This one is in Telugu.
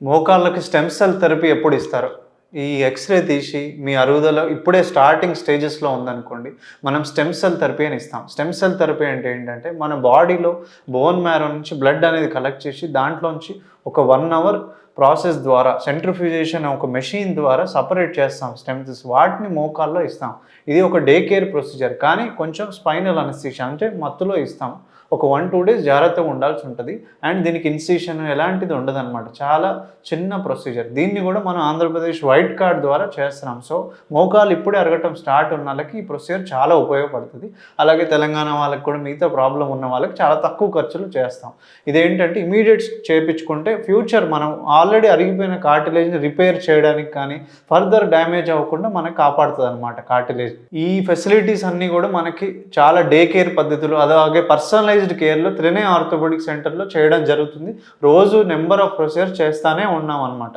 మోకాళ్ళకి స్టెమ్ సెల్ థెరపీ ఎప్పుడు ఇస్తారు? ఈ ఎక్స్‌రే తీసి మీ అరుగుదల ఇప్పుడే స్టార్టింగ్ స్టేజెస్‌లో ఉందనుకోండి, మనం స్టెమ్ సెల్ థెరపీ అని ఇస్తాం. స్టెమ్ సెల్ థెరపీ అంటే ఏంటంటే, మన బాడీలో బోన్ మ్యారో నుంచి బ్లడ్ అనేది కలెక్ట్ చేసి దాంట్లోంచి ఒక 1 అవర్ ప్రాసెస్ ద్వారా సెంట్రిఫ్యూజేషన్ ఒక మెషిన్ ద్వారా సెపరేట్ చేస్తాం స్టెమ్ సెల్స్. వాటిని మోకాల్లో ఇస్తాం. ఇది ఒక డే కేర్ ప్రొసీజర్. కానీ కొంచెం స్పైనల్ అనస్థీషియా అంటే మత్తులో ఇస్తాం. ఒక 1, 2 డేస్ జాగ్రత్తగా ఉండాల్సి ఉంటది. అండ్ దీనికి ఇన్సిషన్ ఎలాంటిది ఉండదనమాట. చాలా చిన్న ప్రొసీజర్. దీన్ని గూడా మనం ఆంధ్రప్రదేశ్ వైట్ కార్డ్ ద్వారా చేస్తున్నాం. సో, మోకాలు ఇప్పుడే అరగటం స్టార్ట్ ఉన్నోళ్ళకి ఈ ప్రొసీజర్ చాలా ఉపయోగపడుతది. అలాగే తెలంగాణ వాళ్ళకి కూడా మిగతా ప్రాబ్లమ్ ఉన్న వాళ్ళకి చాలా తక్కువ ఖర్చులో చేస్తాం. ఇదేంటంటే ఇమ్మీడియేట్ చేపించుకుంటే ఫ్యూచర్ మనం ఆల్రెడీ అరిగిపోయిన కార్టిలేజ్‌ని రిపేర్ చేయడానికి కానీ, ఫర్దర్ డ్యామేజ్ అవ్వకుండా మనకు కాపాడుతదనమాట కార్టిలేజ్. ఈ ఫెసిలిటీస్ అన్నీ గూడా మనకి చాలా డే కేర్ పద్ధతులు అలాగే పర్సనలైజ్డ్ కేర్‌లో త్రినే ఆర్థోపెడిక్ సెంటర్‌లో చేయడం జరుగుతుంది. రోజు నంబర్ ఆఫ్ ప్రొసీజర్స్ చేస్తానే ఉన్నామనమాట.